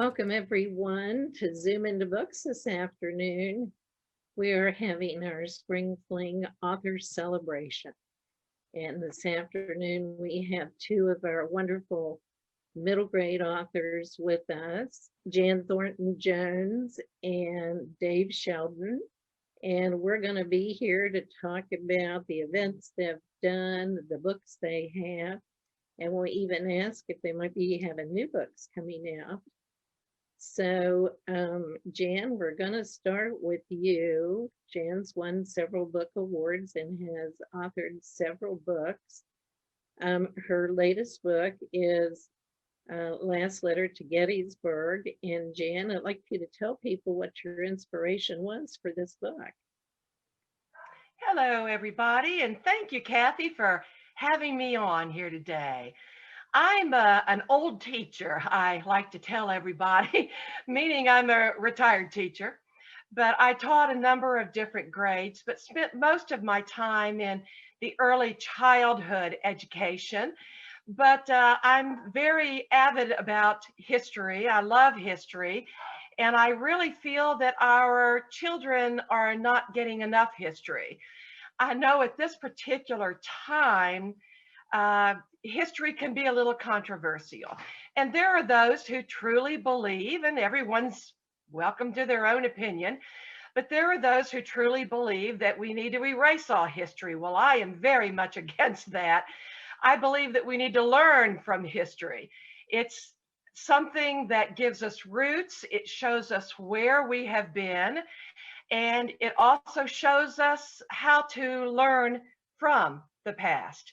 Welcome everyone to Zoom into Books this afternoon. We are having our Spring Fling Author Celebration. And this afternoon we have two of our wonderful middle grade authors with us, Jan Thornton Jones and Dave Shelton. And we're going to be here to talk about the events they've done, the books they have, and we'll even ask if they might be having new books coming out. So, Jan, we're going to start with you. Jan's won several book awards and has authored several books. Her latest book is Last Letter to Gettysburg. And Jan, I'd like you to tell people what your inspiration was for this book. Hello, everybody, and thank you, Kathy, for having me on here today. I'm an old teacher, I like to tell everybody, meaning I'm a retired teacher, but I taught a number of different grades, but spent most of my time in the early childhood education. But I'm very avid about history. I love history, and I really feel that our children are not getting enough history. I know at this particular time, history can be a little controversial. And there are those who truly believe, and everyone's welcome to their own opinion, but there are those who truly believe that we need to erase all history. Well, I am very much against that. I believe that we need to learn from history. It's something that gives us roots. It shows us where we have been, and it also shows us how to learn from the past.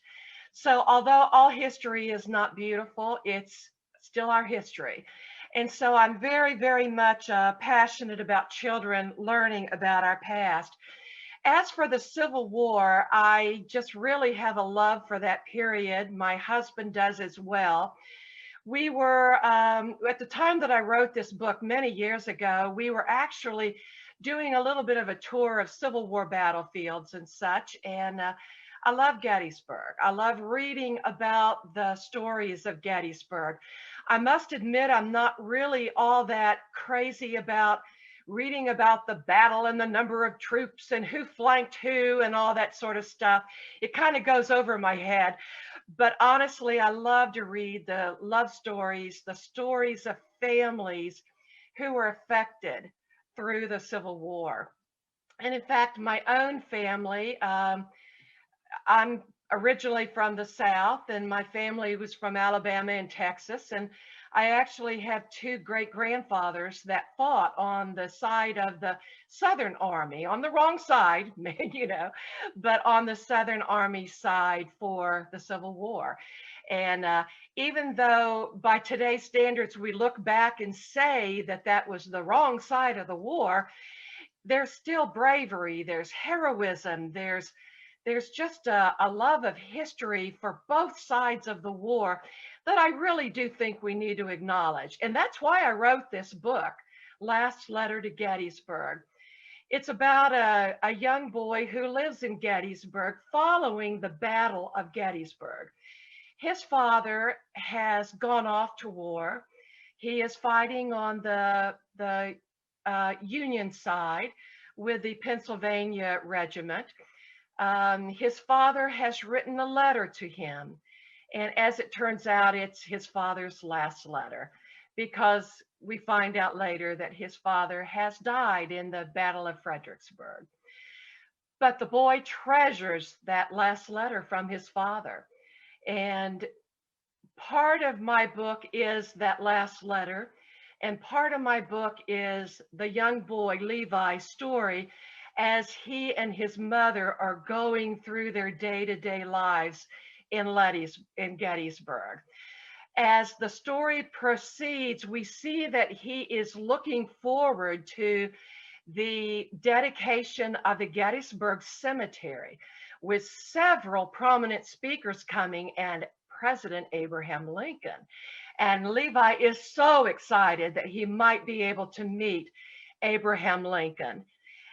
So although all history is not beautiful, it's still our history. And so I'm very, very much passionate about children learning about our past. As for the Civil War, I just really have a love for that period. My husband does as well. We were, at the time that I wrote this book many years ago, we were actually doing a little bit of a tour of Civil War battlefields and such. And I love Gettysburg. I love reading about the stories of Gettysburg. I must admit, I'm not really all that crazy about reading about the battle and the number of troops and who flanked who and all that sort of stuff. It kind of goes over my head. But honestly, I love to read the love stories, the stories of families who were affected through the Civil War. And in fact, my own family, I'm originally from the South, and my family was from Alabama and Texas. And I actually have two great grandfathers that fought on the side of the Southern Army, on the wrong side, but on the Southern Army side for the Civil War. And even though by today's standards, we look back and say that that was the wrong side of the war, there's still bravery, there's heroism, there's just a love of history for both sides of the war that I really do think we need to acknowledge. And that's why I wrote this book, Last Letter to Gettysburg. It's about a young boy who lives in Gettysburg following the Battle of Gettysburg. His father has gone off to war. He is fighting on the Union side with the Pennsylvania Regiment. His father has written a letter to him. And as it turns out, it's his father's last letter, because we find out later that his father has died in the Battle of Fredericksburg. But the boy treasures that last letter from his father. And part of my book is that last letter. And part of my book is the young boy, Levi's story, as he and his mother are going through their day-to-day lives in Gettysburg. As the story proceeds, we see that he is looking forward to the dedication of the Gettysburg Cemetery, with several prominent speakers coming and President Abraham Lincoln. And Levi is so excited that he might be able to meet Abraham Lincoln.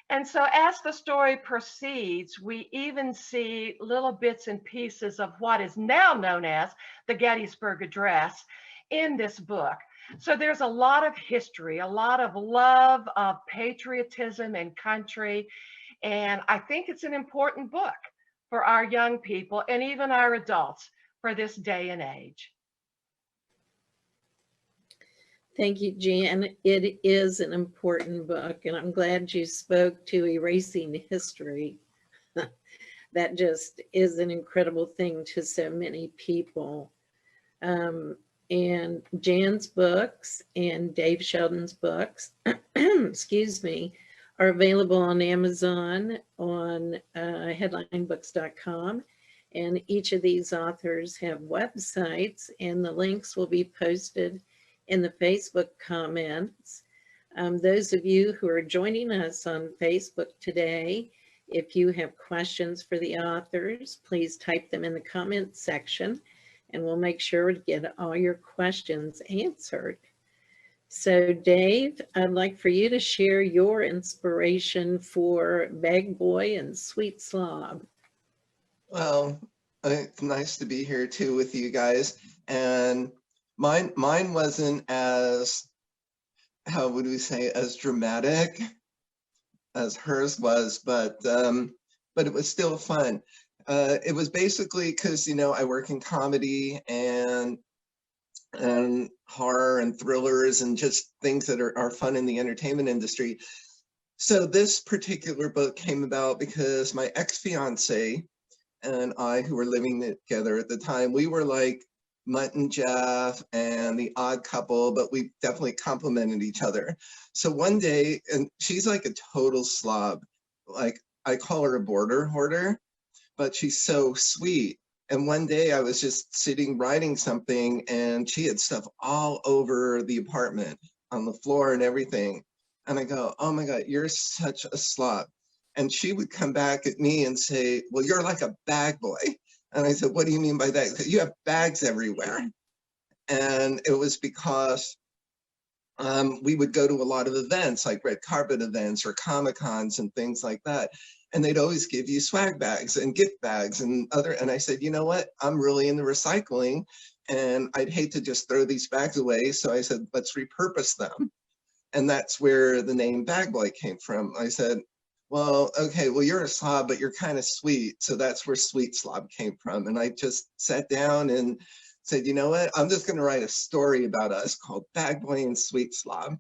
And so as the story proceeds, we even see little bits and pieces of what is now known as the Gettysburg Address in this book. So there's a lot of history, a lot of love of patriotism and country. And I think it's an important book for our young people and even our adults for this day and age. Thank you, Jan. It is an important book, and I'm glad you spoke to erasing history. That just is an incredible thing to so many people. And Jan's books and Dave Sheldon's books, excuse me, are available on Amazon, on headlinebooks.com. And each of these authors have websites, and the links will be posted in the Facebook comments. Those of you who are joining us on Facebook today, if you have questions for the authors, please type them in the comment section, and we'll make sure to get all your questions answered. So Dave, I'd like for you to share your inspiration for Bag Boy and Sweet Slob. Well, it's nice to be here too with you guys. And mine wasn't as, how would we say, as dramatic as hers was, but it was still fun. It was basically because, you know, I work in comedy and horror and thrillers and just things that are fun in the entertainment industry. So this particular book came about because my ex-fiance and I, who were living together at the time, we were like Mutt and Jeff and the odd couple, but we definitely complemented each other. So one day, and she's like a total slob, like I call her a border hoarder, but she's so sweet. And one day I was just sitting writing something and she had stuff all over the apartment, on the floor and everything. And I go, oh my God, you're such a slob. And she would come back at me and say, well, you're like a bag boy. And I said, what do you mean by that? Said, you have bags everywhere. And it was because we would go to a lot of events, like red carpet events or Comic-Cons and things like that. And they'd always give you swag bags and gift bags and I said, you know what? I'm really into recycling and I'd hate to just throw these bags away. So I said, let's repurpose them. And that's where the name Bag Boy came from. I said, well, okay, well, you're a slob, but you're kind of sweet. So that's where Sweet Slob came from. And I just sat down and said, you know what? I'm just going to write a story about us called Bag Boy and Sweet Slob.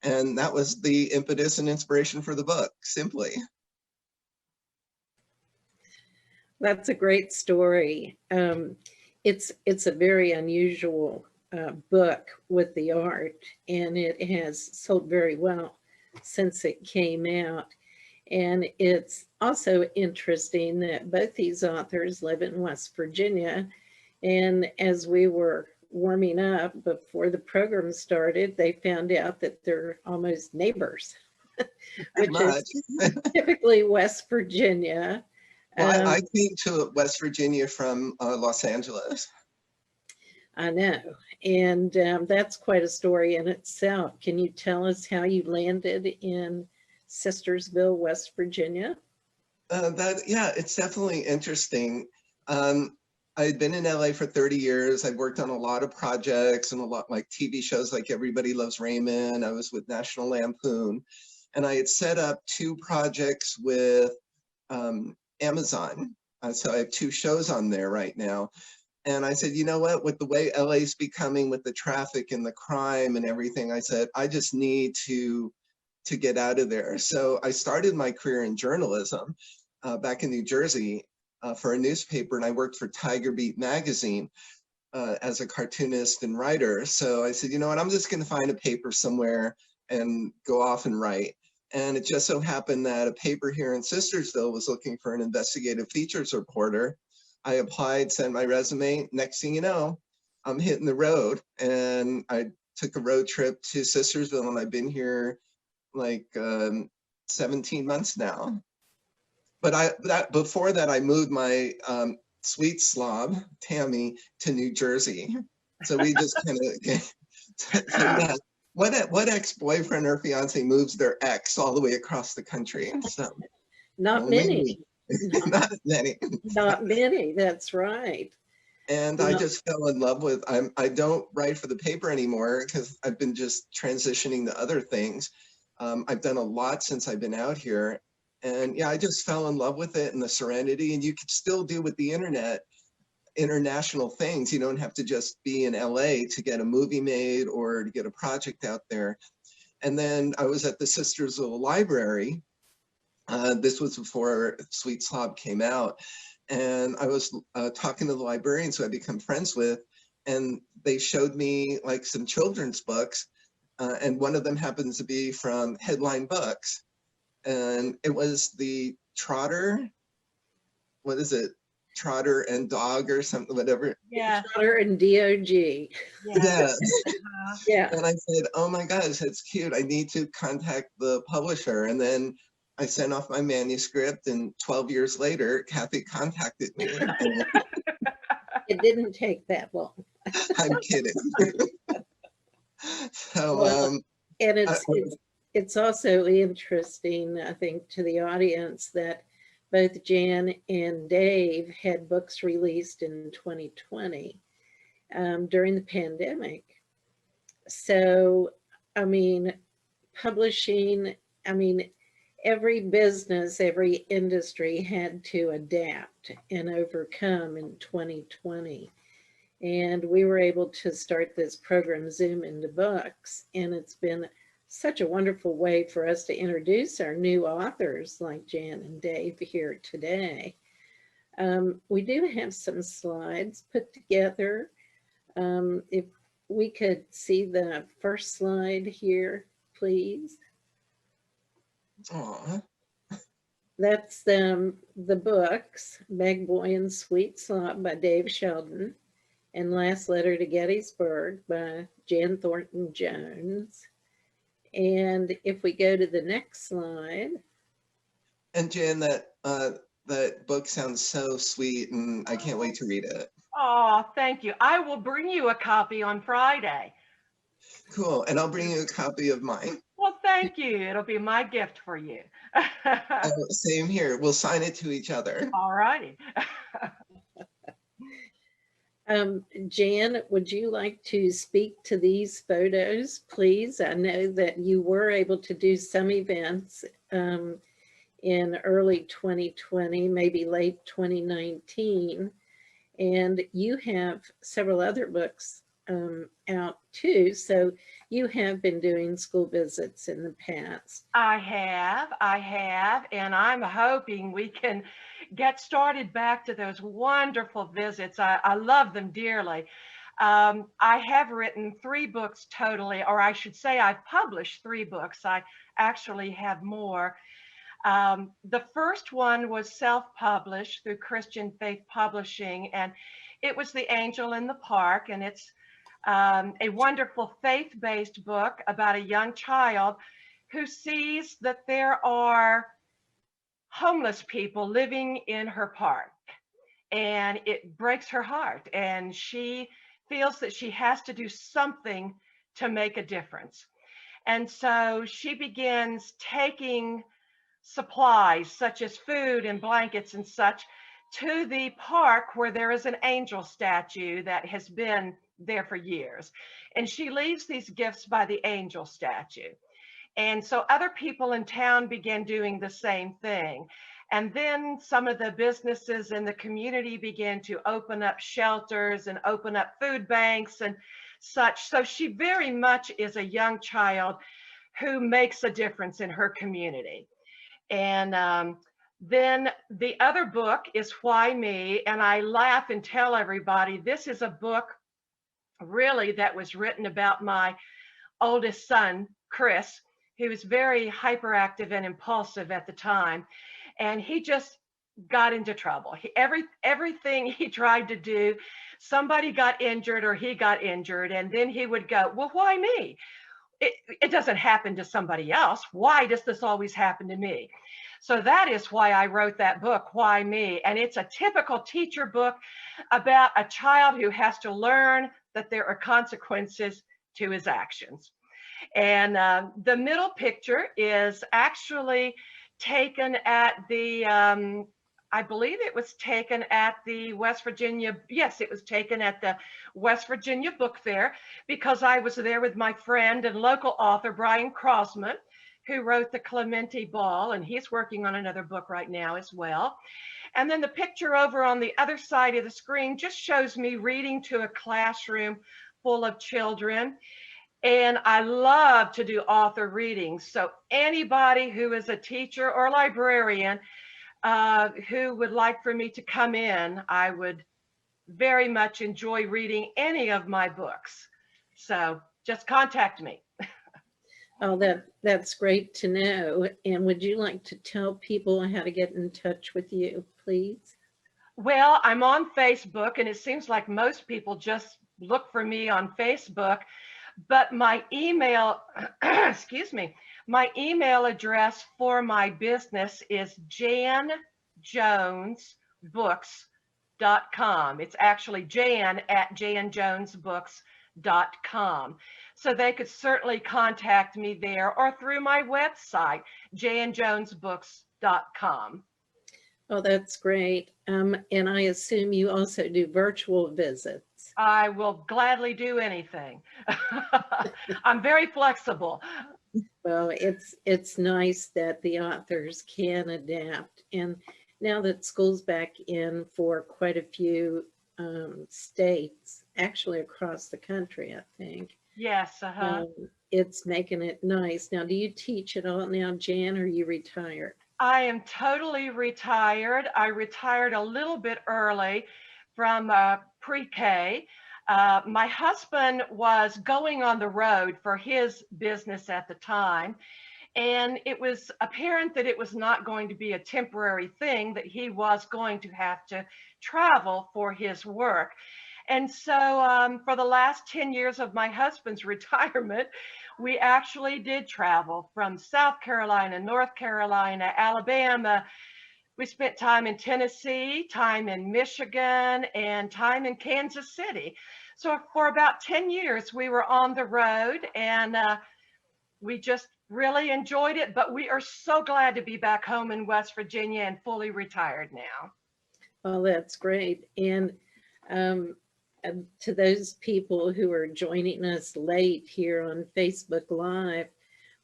And that was the impetus and inspiration for the book, simply. That's a great story. It's a very unusual book with the art, and it has sold very well since it came out. And it's also interesting that both these authors live in West Virginia. And as we were warming up before the program started, they found out that they're almost neighbors, which is typically West Virginia. Well, I came to West Virginia from Los Angeles. I know. And that's quite a story in itself. Can you tell us how you landed in Sistersville, West Virginia? Yeah, it's definitely interesting. I had been in LA for 30 years. I'd worked on a lot of projects and a lot like TV shows like Everybody Loves Raymond. I was with National Lampoon. And I had set up 2 projects with Amazon. So I have 2 shows on there right now. And I said, you know what, with the way LA's becoming with the traffic and the crime and everything, I said, I just need to get out of there. So I started my career in journalism back in New Jersey for a newspaper, and I worked for Tiger Beat magazine as a cartoonist and writer. So I said, you know what, I'm just going to find a paper somewhere and go off and write. And it just so happened that a paper here in Sistersville was looking for an investigative features reporter. I applied, sent my resume. Next thing you know, I'm hitting the road, and I took a road trip to Sistersville, and I've been here like 17 months now. But before that, I moved my sweet slob, Tammy, to New Jersey. So we just kind of, so yeah. What ex-boyfriend or fiance moves their ex all the way across the country? So, Not many. Not many. Not many, that's right. And I just fell in love with, I don't write for the paper anymore because I've been just transitioning to other things. I've done a lot since I've been out here. And yeah, I just fell in love with it and the serenity. And you could still do with the internet international things. You don't have to just be in LA to get a movie made or to get a project out there. And then I was at the Sistersville library. This was before Sweet Slob came out. And I was talking to the librarians who I become friends with, and they showed me like some children's books. And one of them happens to be from Headline Books. And it was the Trotter, what is it? Trotter and Dog or something, whatever. Yeah. Trotter and DOG. Yes. Yeah. And I said, oh my gosh, that's cute. I need to contact the publisher. And then I sent off my manuscript, and 12 years later, Kathy contacted me. It didn't take that long. I'm kidding. So, well, and it's also interesting, I think, to the audience that both Jan and Dave had books released in 2020 during the pandemic. So, I mean, publishing, I mean, every business, every industry had to adapt and overcome in 2020. And we were able to start this program, Zoom into Books, and it's been such a wonderful way for us to introduce our new authors like Jan and Dave here today. We do have some slides put together. If we could see the first slide here, please. Aww. That's the books, Big Boy and Sweet Slop by Dave Shelton, and Last Letter to Gettysburg by Jan Thornton Jones. And if we go to the next slide. And Jan, that book sounds so sweet, and I can't wait to read it. Oh, thank you. I will bring you a copy on Friday. Cool. And I'll bring you a copy of mine. Well, thank you. It'll be my gift for you. Same here. We'll sign it to each other. All righty. Jan, would you like to speak to these photos, please? I know that you were able to do some events in early 2020, maybe late 2019, and you have several other books out too. So you have been doing school visits in the past. I have, and I'm hoping we can get started back to those wonderful visits. I love them dearly. I have written 3 books totally, or I should say I've published 3 books. I actually have more. The first one was self-published through Christian Faith Publishing, and it was The Angel in the Park, and it's a wonderful faith-based book about a young child who sees that there are homeless people living in her park, and it breaks her heart, and she feels that she has to do something to make a difference. And so she begins taking supplies such as food and blankets and such to the park where there is an angel statue that has been there for years. And she leaves these gifts by the angel statue. And so other people in town began doing the same thing. And then some of the businesses in the community began to open up shelters and open up food banks and such. So she very much is a young child who makes a difference in her community. And then the other book is Why Me? And I laugh and tell everybody this is a book really that was written about my oldest son, Chris, who was very hyperactive and impulsive at the time. And he just got into trouble. Everything he tried to do, somebody got injured or he got injured. And then he would go, well, why me? It doesn't happen to somebody else. Why does this always happen to me? So that is why I wrote that book, Why Me? And it's a typical teacher book about a child who has to learn that there are consequences to his actions. And the middle picture is actually taken at the I believe it was taken at the West Virginia, yes, it was taken at the West Virginia Book Fair, because I was there with my friend and local author, Brian Crossman, who wrote The Clementi Ball, and he's working on another book right now as well. And then the picture over on the other side of the screen just shows me reading to a classroom full of children. And I love to do author readings. So anybody who is a teacher or librarian who would like for me to come in, I would very much enjoy reading any of my books. So just contact me. Oh, that's great to know. And would you like to tell people how to get in touch with you, please? Well, I'm on Facebook, and it seems like most people just look for me on Facebook, but my email, excuse me, my email address for my business is janjonesbooks.com. It's actually jan@janjonesbooks.com. So they could certainly contact me there or through my website, janjonesbooks.com. Oh, that's great. And I assume you also do virtual visits. I will gladly do anything. I'm very flexible. Well, it's nice that the authors can adapt. And now that school's back in for quite a few states, actually across the country, I think. Yes, It's making it nice. Now, do you teach at all now, Jan, or are you retired? I am totally retired. I retired a little bit early from pre-K. My husband was going on the road for his business at the time, and it was apparent that it was not going to be a temporary thing, that he was going to have to travel for his work. And so for the last 10 years of my husband's retirement, we actually did travel from South Carolina, North Carolina, Alabama. We spent time in Tennessee, time in Michigan, and time in Kansas City. So for about 10 years, we were on the road, and we just really enjoyed it. But we are so glad to be back home in West Virginia and fully retired now. Oh, that's great. And to those people who are joining us late here on Facebook Live,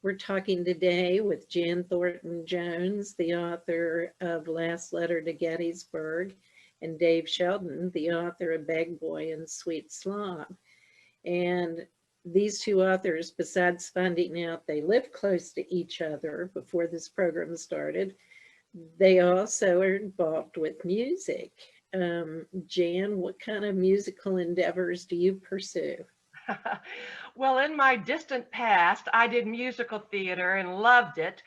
we're talking today with Jan Thornton Jones, the author of Last Letter to Gettysburg, and Dave Shelton, the author of Beg Boy and Sweet Slob. And these two authors, besides finding out they live close to each other before this program started, they also are involved with music. Jan, what kind of musical endeavors do you pursue? Well, in my distant past, I did musical theater and loved it.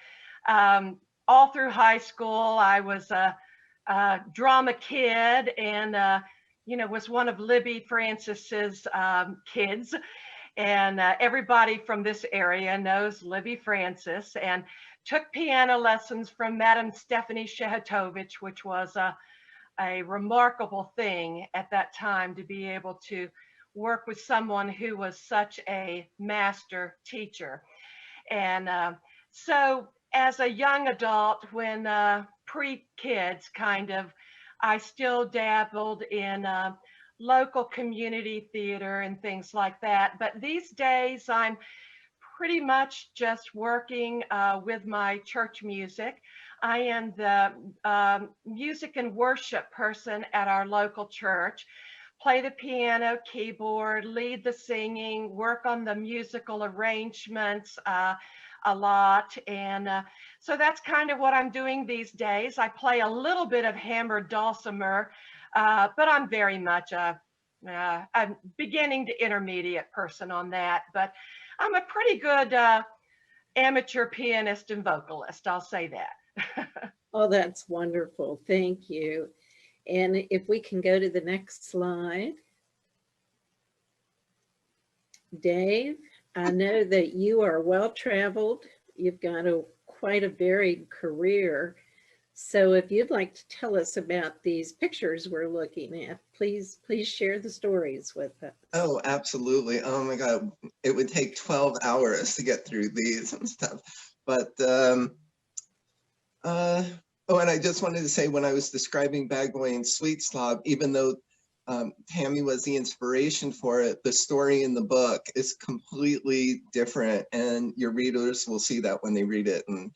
All through high school, I was a drama kid, and was one of Libby Francis's kids. And everybody from this area knows Libby Francis, and took piano lessons from Madame Stephanie Shehatovich, which was a remarkable thing at that time, to be able to work with someone who was such a master teacher. And so as a young adult, when pre-kids kind of, I still dabbled in local community theater and things like that. But these days I'm pretty much just working with my church music. I am the music and worship person at our local church. Play the piano, keyboard, lead the singing, work on the musical arrangements a lot. And so that's kind of what I'm doing these days. I play a little bit of hammered dulcimer, but I'm very much a beginning to intermediate person on that. But I'm a pretty good amateur pianist and vocalist, I'll say that. Oh, that's wonderful. Thank you. And if we can go to the next slide. Dave, I know that you are well-traveled. You've got quite a varied career. So if you'd like to tell us about these pictures we're looking at, please share the stories with us. Oh, absolutely. Oh my God, it would take 12 hours to get through these and stuff. But Oh, and I just wanted to say, when I was describing Bad Boy and Sweet Slob, even though Tammy was the inspiration for it, the story in the book is completely different, and your readers will see that when they read it. And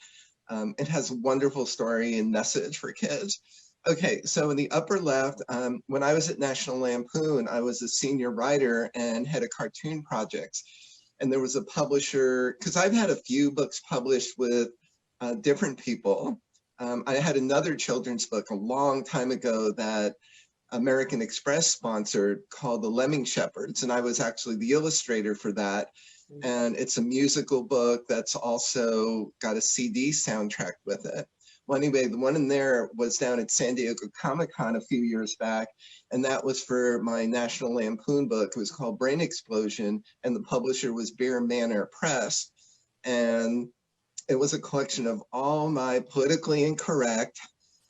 it has a wonderful story and message for kids. Okay, so in the upper left, when I was at National Lampoon, I was a senior writer and had a cartoon projects. And there was a publisher, because I've had a few books published with different people. I had another children's book a long time ago that American Express sponsored called The Lemming Shepherds, and I was actually the illustrator for that. And it's a musical book that's also got a CD soundtrack with it. Well, anyway, the one in there was down at San Diego Comic-Con a few years back, and that was for my National Lampoon book. It was called Brain Explosion, and the publisher was Bear Manor Press. And it was a collection of all my politically incorrect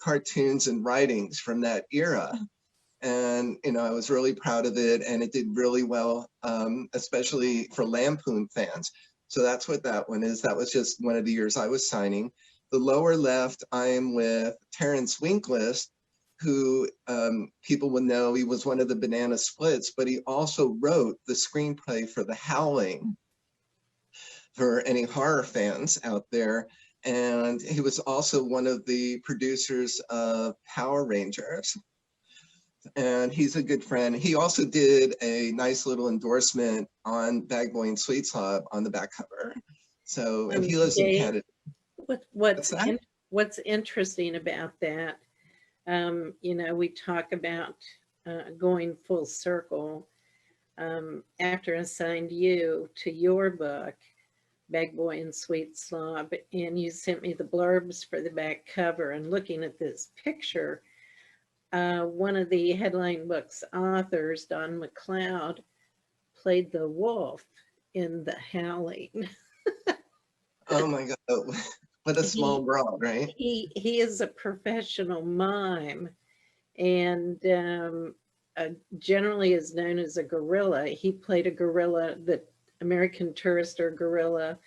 cartoons and writings from that era. And, you know, I was really proud of it, and it did really well, especially for Lampoon fans. So that's what that one is. That was just one of the years I was signing. The lower left, I am with Terrence Winkless, who people would know, he was one of the Banana Splits, but he also wrote the screenplay for The Howling, for any horror fans out there. And he was also one of the producers of Power Rangers. And he's a good friend. He also did a nice little endorsement on Bad Boy and Sweet Slob on the back cover. So, and he lives in Canada. What's interesting about that, you know, we talk about going full circle. After I assigned you to your book, Bad Boy and Sweet Slob, and you sent me the blurbs for the back cover, and looking at this picture, one of the headline book's authors, Don McLeod, played the wolf in The Howling. Oh my God, what a small world, right? He is a professional mime, and generally is known as a gorilla. He played a gorilla, the American Tourister gorilla.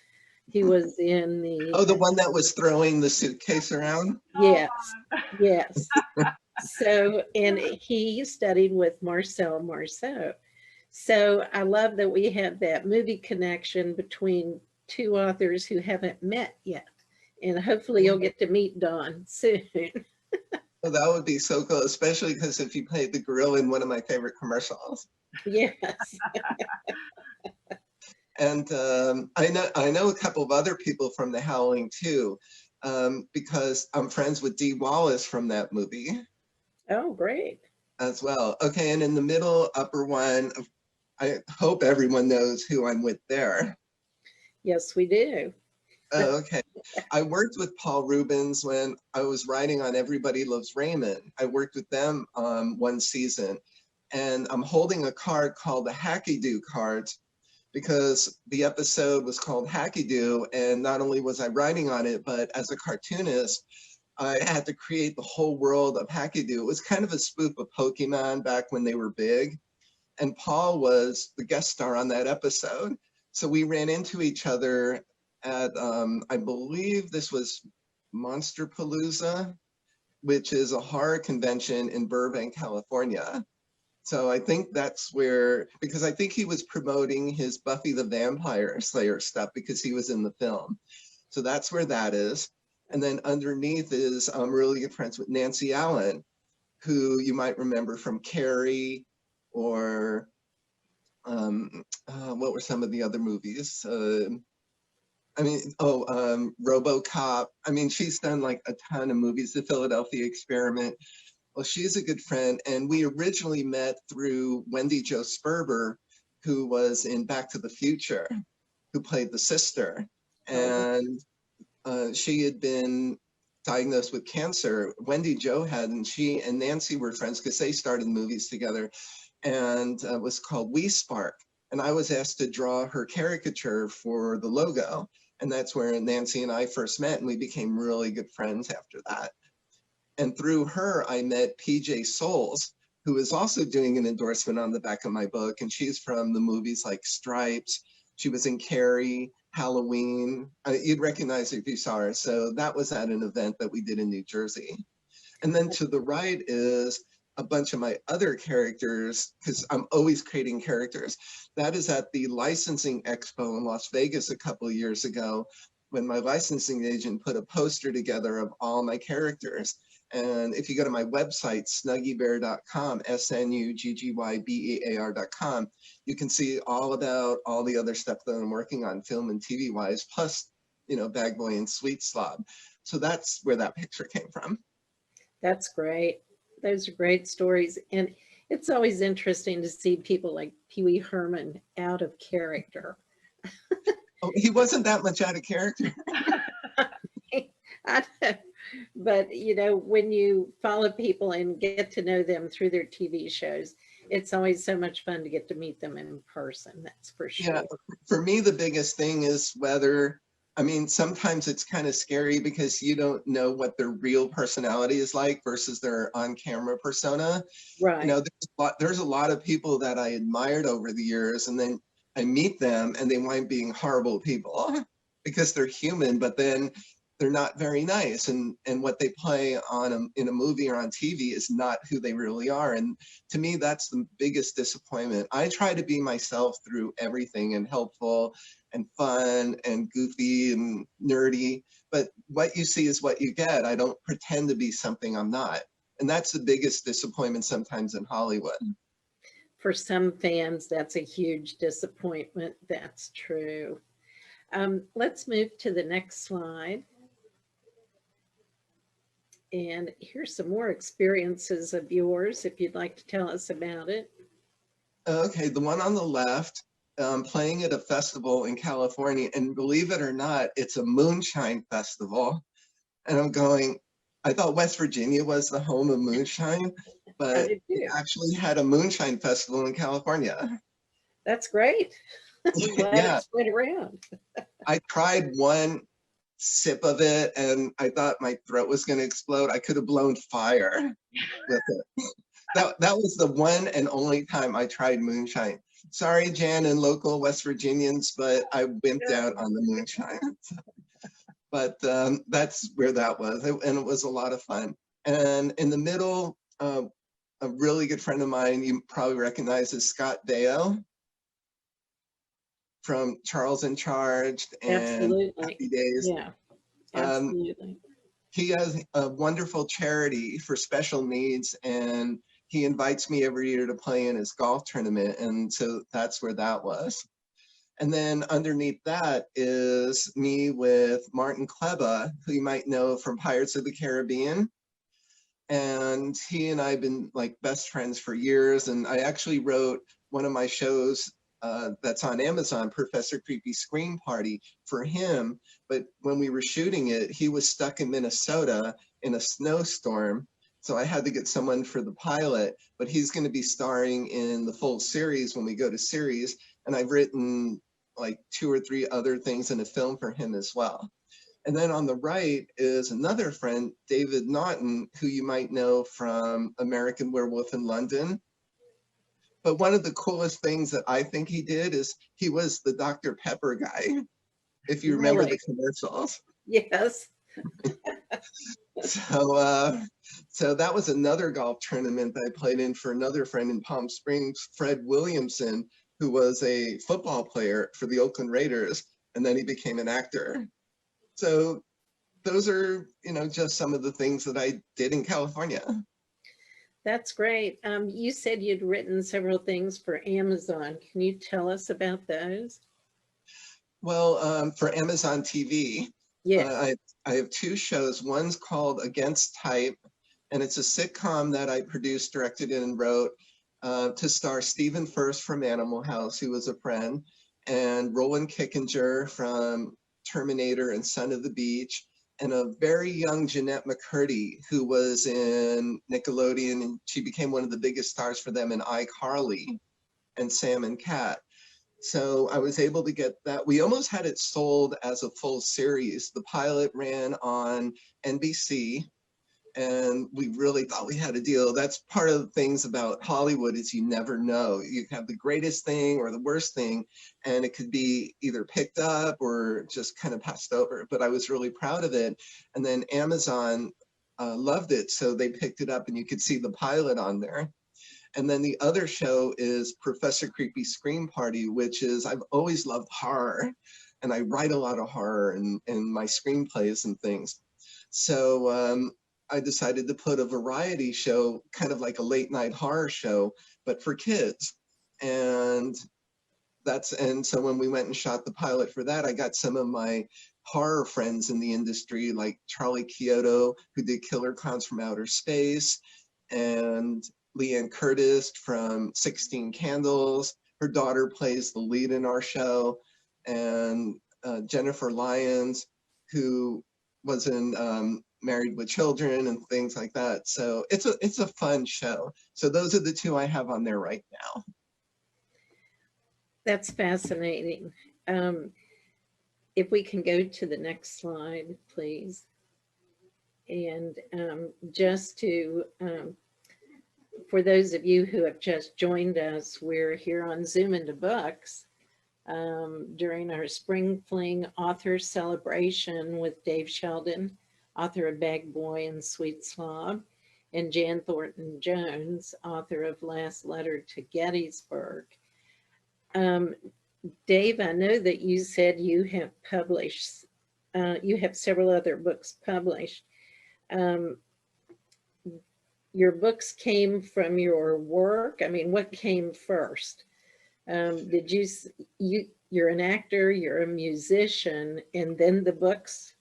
He was in the... Oh, the one that was throwing the suitcase around? Yes, yes. So, and he studied with Marcel Marceau. So I love that we have that movie connection between two authors who haven't met yet. And hopefully you'll get to meet Don soon. Well, that would be so cool, especially because if you played the gorilla in one of my favorite commercials. Yes. And I know a couple of other people from The Howling too, because I'm friends with Dee Wallace from that movie. Oh, great. As well. Okay, and in the middle upper one, I hope everyone knows who I'm with there. Yes, we do. Oh, okay. I worked with Paul Rubens when I was writing on Everybody Loves Raymond. I worked with them one season, and I'm holding a card called the Hacky Do cards because the episode was called Hacky Do, and not only was I writing on it, but as a cartoonist, I had to create the whole world of Hacky Do. It was kind of a spoof of Pokemon back when they were big, and Paul was the guest star on that episode. So we ran into each other at, I believe this was Monsterpalooza, which is a horror convention in Burbank, California. So I think that's where, because I think he was promoting his Buffy the Vampire Slayer stuff because he was in the film. So that's where that is. And then underneath is I'm really good friends with Nancy Allen, who you might remember from Carrie, or what were some of the other movies? RoboCop. I mean, she's done like a ton of movies, The Philadelphia Experiment. Well, she's a good friend. And we originally met through Wendy Jo Sperber, who was in Back to the Future, who played the sister. And she had been diagnosed with cancer. Wendy Jo had, and she and Nancy were friends because they started movies together, and it was called We Spark. And I was asked to draw her caricature for the logo. And that's where Nancy and I first met, and we became really good friends after that. And through her, I met PJ Souls, who is also doing an endorsement on the back of my book. And she's from the movies like Stripes. She was in Carrie, Halloween. You'd recognize it if you saw her. So that was at an event that we did in New Jersey. And then to the right is a bunch of my other characters, because I'm always creating characters. That is at the licensing expo in Las Vegas a couple of years ago, when my licensing agent put a poster together of all my characters. And if you go to my website, snuggiebear.com, SNUGGYBEAR.com, you can see all about all the other stuff that I'm working on, film and TV wise, plus, Bag Boy and Sweet Slob. So that's where that picture came from. That's great. Those are great stories. And it's always interesting to see people like Pee Wee Herman out of character. Oh, he wasn't that much out of character. I know. But, when you follow people and get to know them through their TV shows, it's always so much fun to get to meet them in person. That's for sure. Yeah, for me, the biggest thing is sometimes it's kind of scary because you don't know what their real personality is like versus their on-camera persona. Right. There's a lot of people that I admired over the years, and then I meet them and they wind up being horrible people because they're human, but then they're not very nice. And what they play in a movie or on TV is not who they really are. And to me, that's the biggest disappointment. I try to be myself through everything, and helpful and fun and goofy and nerdy, but what you see is what you get. I don't pretend to be something I'm not. And that's the biggest disappointment sometimes in Hollywood. For some fans, that's a huge disappointment. That's true. Let's move to the next slide. And here's some more experiences of yours, if you'd like to tell us about it. Okay, the one on the left, playing at a festival in California, and believe it or not, it's a moonshine festival. And I thought West Virginia was the home of moonshine, but it actually had a moonshine festival in California. That's great. I'm glad Yeah. it spread around. I tried one sip of it and I thought my throat was going to explode. I could have blown fire with it. That was the one and only time I tried moonshine. Sorry, Jan and local West Virginians, but I wimped out on the moonshine. But that's where that was, and it was a lot of fun. And in the middle, a really good friend of mine you probably recognize is Scott Baio from Charles in Charge and Happy Days. Yeah, absolutely. He has a wonderful charity for special needs, and he invites me every year to play in his golf tournament, and so that's where that was. And then underneath that is me with Martin Kleba, who you might know from Pirates of the Caribbean. And he and I have been like best friends for years. And I actually wrote one of my shows that's on Amazon, Professor Creepy Scream Party, for him. But when we were shooting it, he was stuck in Minnesota in a snowstorm. So I had to get someone for the pilot, but he's going to be starring in the full series when we go to series. And I've written like 2 or 3 other things in a film for him as well. And then on the right is another friend, David Naughton, who you might know from American Werewolf in London. But one of the coolest things that I think he did is he was the Dr. Pepper guy, if you remember the commercials. Yes. So that was another golf tournament that I played in for another friend in Palm Springs, Fred Williamson, who was a football player for the Oakland Raiders, and then he became an actor. So those are, just some of the things that I did in California. That's great. You said you'd written several things for Amazon. Can you tell us about those? Well, for Amazon TV, yes. I have 2 shows. One's called Against Type, and it's a sitcom that I produced, directed, and wrote to star Stephen Furst from Animal House, who was a friend, and Roland Kickinger from Terminator and Son of the Beach, and a very young Jeanette McCurdy, who was in Nickelodeon, and she became one of the biggest stars for them in iCarly and Sam and Cat. So I was able to get that. We almost had it sold as a full series. The pilot ran on NBC, And we really thought we had a deal. That's part of the things about Hollywood is you never know. You have the greatest thing or the worst thing, and it could be either picked up or just kind of passed over. But I was really proud of it. And then Amazon loved it, so they picked it up and you could see the pilot on there. And then the other show is Professor Creepy Scream Party, which is, I've always loved horror, and I write a lot of horror in my screenplays and things. So I decided to put a variety show, kind of like a late night horror show, but for kids. And so when we went and shot the pilot for that, I got some of my horror friends in the industry, like Charlie Chiodo, who did Killer Clowns from Outer Space, and Leanne Curtis from 16 Candles. Her daughter plays the lead in our show, and Jennifer Lyons, who was in Married with Children and things like that. So it's a fun show. So those are the two I have on there right now. That's fascinating. If we can go to the next slide, please. And just to, for those of you who have just joined us, we're here on Zoom into Books during our Spring Fling author celebration with Dave Sheldon, author of Bag Boy and Sweet Slob, and Jan Thornton Jones, author of Last Letter to Gettysburg. Dave, I know that you said you have published, you have several other books published. Your books came from your work. I mean, what came first? Did you're an actor, you're a musician, and then the books?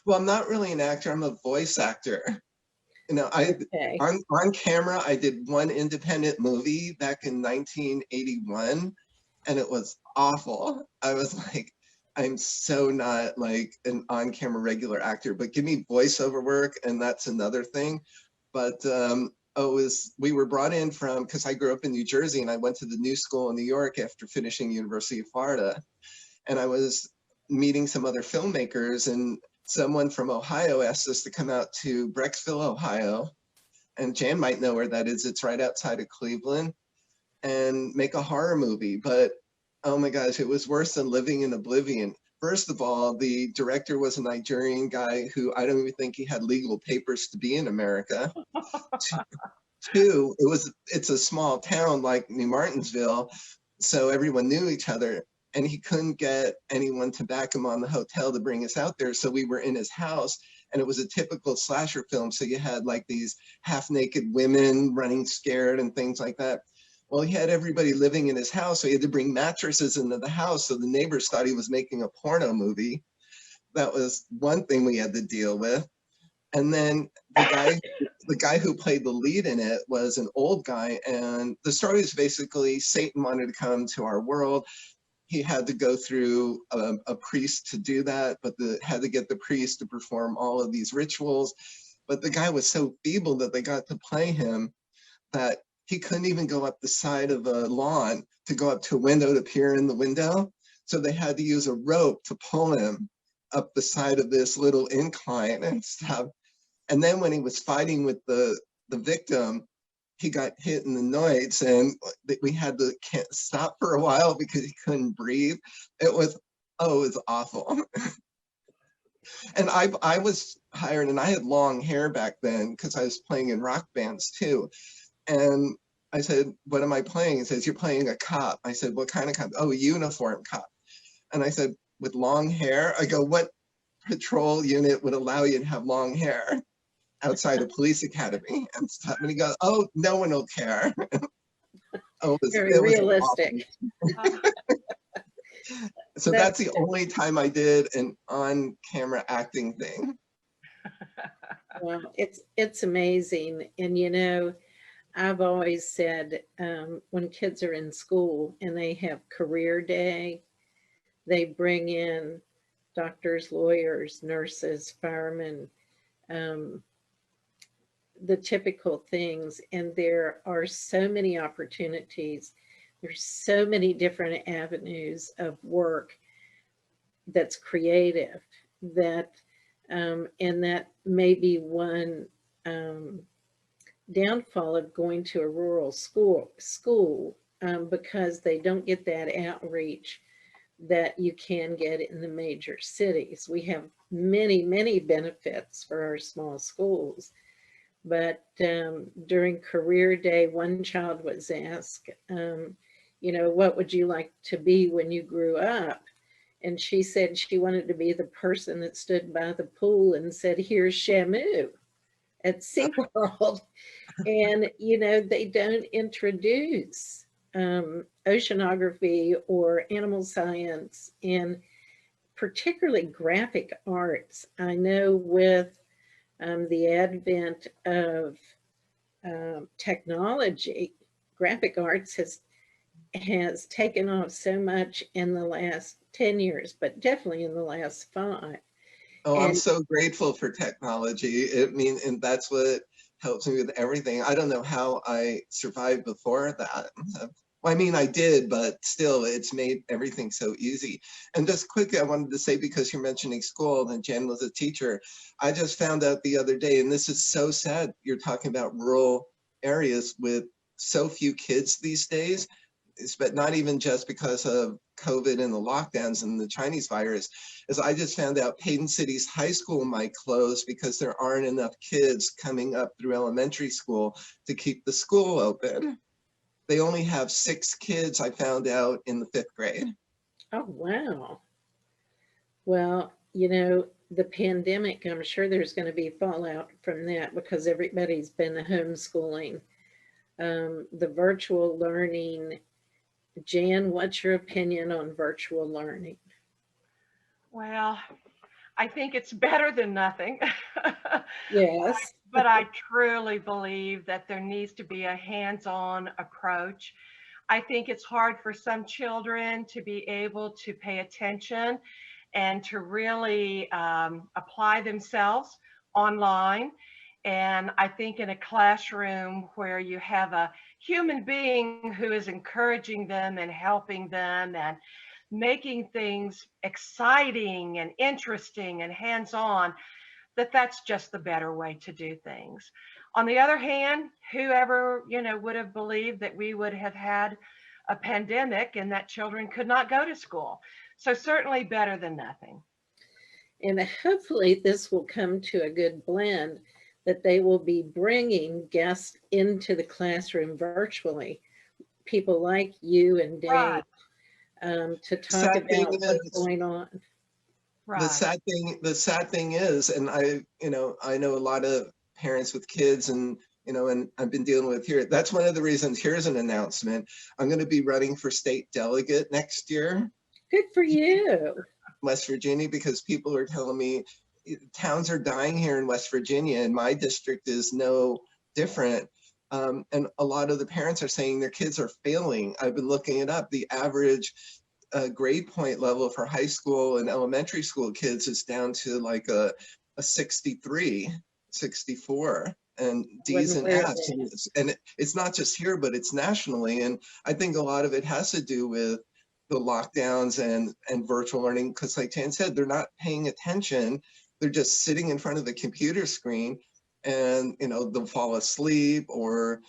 Well, I'm not really an actor, I'm a voice actor. You know, Okay. on camera, I did one independent movie back in 1981, and it was awful. I was like, I'm so not like an on-camera regular actor, but give me voiceover work, and that's another thing. But we were brought in from, because I grew up in New Jersey, and I went to the New School in New York after finishing University of Florida, and I was meeting some other filmmakers, and someone from Ohio asked us to come out to Brecksville, Ohio, and Jan might know where that is. It's right outside of Cleveland, and make a horror movie. But oh my gosh, it was worse than living in oblivion. First of all, the director was a Nigerian guy who I don't even think he had legal papers to be in America. Two, it's a small town like New Martinsville, so everyone knew each other, and he couldn't get anyone to back him on the hotel to bring us out there. So we were in his house, and it was a typical slasher film. So you had like these half-naked women running scared and things like that. Well, he had everybody living in his house, so he had to bring mattresses into the house, so the neighbors thought he was making a porno movie. That was one thing we had to deal with. And then the guy who played the lead in it was an old guy, and the story is basically Satan wanted to come to our world. He had to go through a priest to do that, but had to get the priest to perform all of these rituals. But the guy was so feeble that they got to play him that he couldn't even go up the side of a lawn to go up to a window to peer in the window. So they had to use a rope to pull him up the side of this little incline and stuff. And then when he was fighting with the victim, he got hit in the noise, and we had to stop for a while because he couldn't breathe. It was awful. And I was hired, and I had long hair back then because I was playing in rock bands too. And I said, what am I playing? He says, you're playing a cop. I said, what kind of cop? Oh, a uniform cop. And I said, with long hair? I go, what patrol unit would allow you to have long hair outside a police academy and stuff? And he goes, oh, no one will care. Very realistic. So that's the only time I did an on-camera acting thing. Well, it's amazing. And you know, I've always said when kids are in school and they have career day, they bring in doctors, lawyers, nurses, firemen, the typical things. And there are so many opportunities. There's so many different avenues of work that's creative, that and that may be one um, downfall of going to a rural school because they don't get that outreach that you can get in the major cities. We have many, many benefits for our small schools. But during career day, one child was asked, what would you like to be when you grew up? And she said she wanted to be the person that stood by the pool and said, "Here's Shamu" at SeaWorld. And, they don't introduce oceanography or animal science, and particularly graphic arts. I know with the advent of technology, graphic arts has taken off so much in the last 10 years, but definitely in the last 5. Oh, I'm And so grateful for technology. And that's what helps me with everything. I don't know how I survived before that. Well, I mean, I did, but still, it's made everything so easy. And just quickly, I wanted to say, because you're mentioning school and Jen was a teacher, I just found out the other day, and this is so sad, you're talking about rural areas with so few kids these days, but not even just because of COVID and the lockdowns and the Chinese virus, is I just found out Hayden City's high school might close because there aren't enough kids coming up through elementary school to keep the school open. They only have 6 kids, I found out, in the 5th grade. oh, wow. Well, the pandemic, I'm sure there's going to be fallout from that because everybody's been homeschooling. The virtual learning. Jan, what's your opinion on virtual learning? Well, I think it's better than nothing. Yes. But I truly believe that there needs to be a hands-on approach. I think it's hard for some children to be able to pay attention and to really apply themselves online. And I think in a classroom where you have a human being who is encouraging them and helping them and making things exciting and interesting and hands-on, that's just the better way to do things. On the other hand, whoever, would have believed that we would have had a pandemic and that children could not go to school. So certainly better than nothing. And hopefully this will come to a good blend, that they will be bringing guests into the classroom virtually, people like you and Dave, Right. To talk about what's going on. Right. The sad thing is, and I know a lot of parents with kids, and and I've been dealing with here. That's one of the reasons. Here's an announcement. I'm going to be running for state delegate next year. Good for you. West Virginia, because people are telling me towns are dying here in West Virginia, and my district is no different. And a lot of the parents are saying their kids are failing. I've been looking it up. The average grade point level for high school and elementary school kids is down to like a 63, 64, and D's and F's. And it's not just here, but it's nationally. And I think a lot of it has to do with the lockdowns and virtual learning, because like Jan said, they're not paying attention. They're just sitting in front of the computer screen, and they'll fall asleep, or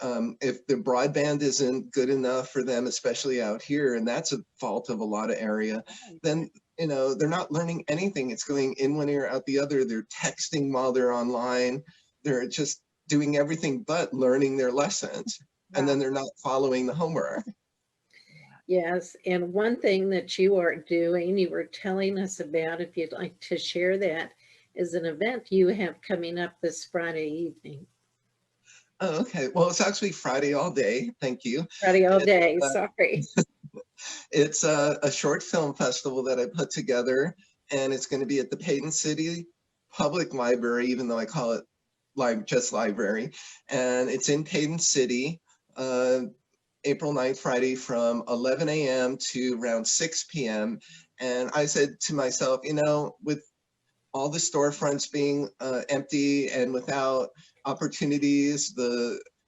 if the broadband isn't good enough for them, especially out here, and that's a fault of a lot of area, then they're not learning anything. It's going in one ear, out the other. They're texting while they're online. They're just doing everything but learning their lessons. And then they're not following the homework. Yes, and one thing that you are doing, you were telling us about, if you'd like to share that, is an event you have coming up this Friday evening. Oh, okay. Well, it's actually Friday all day. Thank you. Friday all day, sorry. It's a short film festival that I put together, and it's going to be at the Hayden City Public Library, even though I call it just library. And it's in Hayden City, April 9th, Friday, from 11 a.m. to around 6 p.m. And I said to myself, with all the storefronts being empty and without opportunities,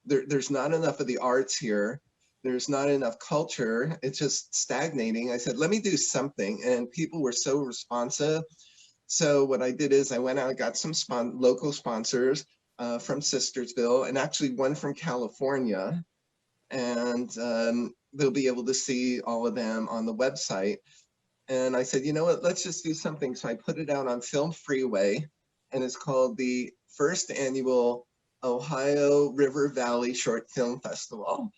there's not enough of the arts here. There's not enough culture. It's just stagnating. I said, let me do something. And people were so responsive. So what I did is I went out and got some local sponsors. from Sistersville, and actually one from California. And they'll be able to see all of them on the website. And I said, you know what, let's just do something. So I put it out on Film Freeway, and it's called the first annual Ohio River Valley Short Film Festival.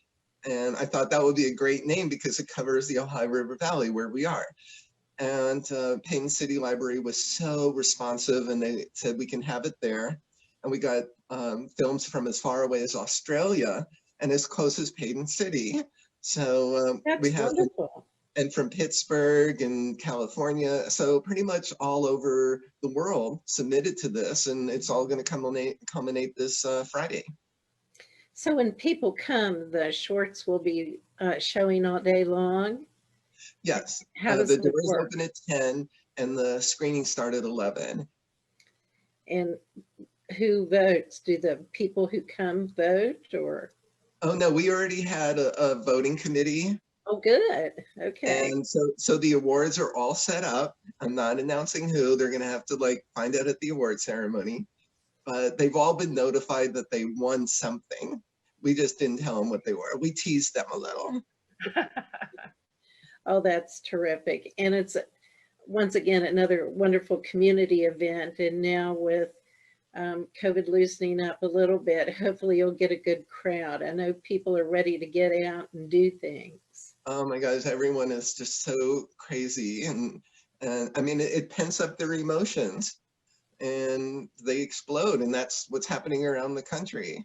And I thought that would be a great name because it covers the Ohio River Valley where we are. And Payne City Library was so responsive, and they said we can have it there. And we got films from as far away as Australia and as close as Payne City. So we have wonderful. And from Pittsburgh and California, so pretty much all over the world submitted to this, and it's all going to culminate this Friday. So when people come, the shorts will be showing all day long? Yes, How does the it doors work? open at 10 and the screening start at 11. And who votes? Do the people who come vote, or? Oh no, we already had a voting committee. Oh, good. Okay. And so the awards are all set up. I'm not announcing who. They're going to have to like find out at the award ceremony. But they've all been notified that they won something. We just didn't tell them what they were. We teased them a little. Oh, that's terrific. And it's, once again, another wonderful community event. And now with COVID loosening up a little bit, hopefully you'll get a good crowd. I know people are ready to get out and do things. Oh my gosh, everyone is just so crazy. And I mean, it pents up their emotions and they explode. And that's what's happening around the country.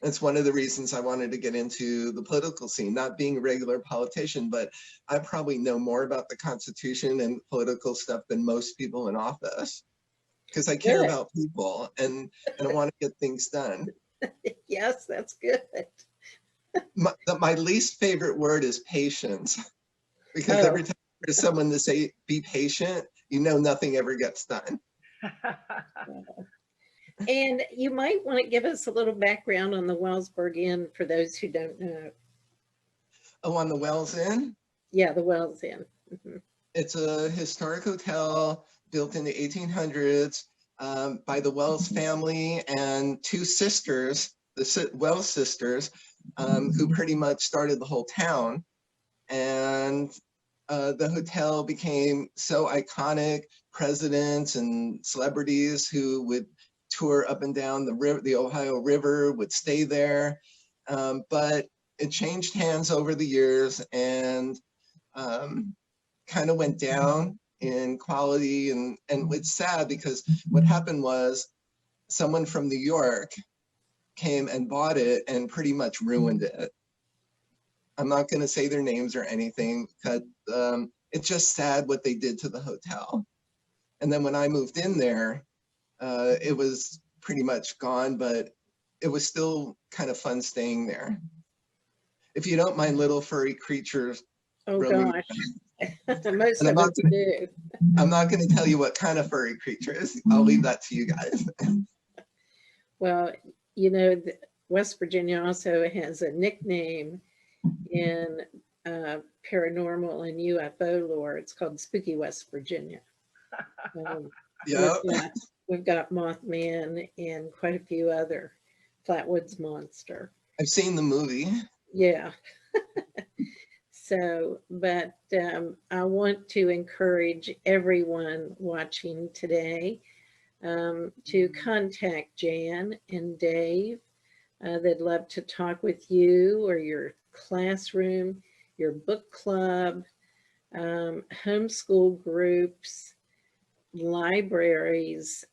That's one of the reasons I wanted to get into the political scene, not being a regular politician, but I probably know more about the Constitution and political stuff than most people in office, because I care Good. about people and I want to get things done. Yes, that's good. My least favorite word is patience, because every time there's someone to say, be patient, you know nothing ever gets done. And you might want to give us a little background on the Wellsburg Inn for those who don't know. Oh, on the Wells Inn? Yeah, the Wells Inn. Mhm. It's a historic hotel built in the 1800s by the Wells family and two sisters, the Wells sisters, who pretty much started the whole town. And the hotel became so iconic. Presidents and celebrities who would tour up and down the river, the Ohio River, would stay there. But it changed hands over the years and kind of went down in quality. And it's sad because what happened was someone from New York came and bought it and pretty much ruined it. I'm not going to say their names or anything, because it's just sad what they did to the hotel. And then when I moved in there, it was pretty much gone, but it was still kind of fun staying there. If you don't mind little furry creatures. Oh roaming gosh, around. most And of us do. I'm not going to tell you what kind of furry creature is. I'll leave that to you guys. Well, you know, West Virginia also has a nickname in paranormal and UFO lore. It's called Spooky West Virginia. Yeah. We've got Mothman and quite a few other, Flatwoods Monster. I've seen the movie. Yeah. So, but I want to encourage everyone watching today to contact Jan and Dave. They'd love to talk with you or your classroom, your book club, homeschool groups, libraries.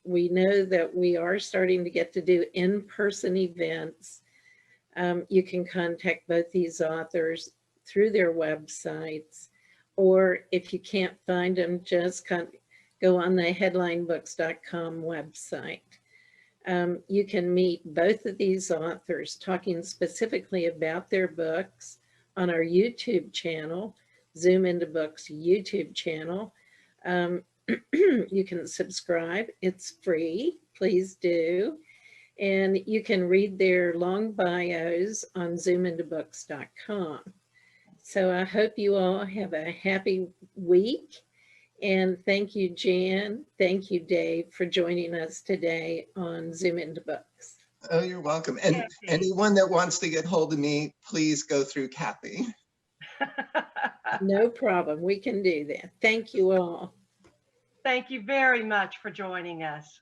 We know that we are starting to get to do in-person events. You can contact both these authors through their websites, or if you can't find them, just go on the headlinebooks.com website. You can meet both of these authors talking specifically about their books on our YouTube channel, Zoom Into Books YouTube channel. You can subscribe. It's free. Please do. And you can read their long bios on zoomintobooks.com. So I hope you all have a happy week, And thank you, Jan. Thank you, Dave, for joining us today on Zoom into Books. Oh, you're welcome. And Kathy. anyone that wants to get hold of me, please go through Kathy. No problem. We can do that. Thank you all. Thank you very much for joining us.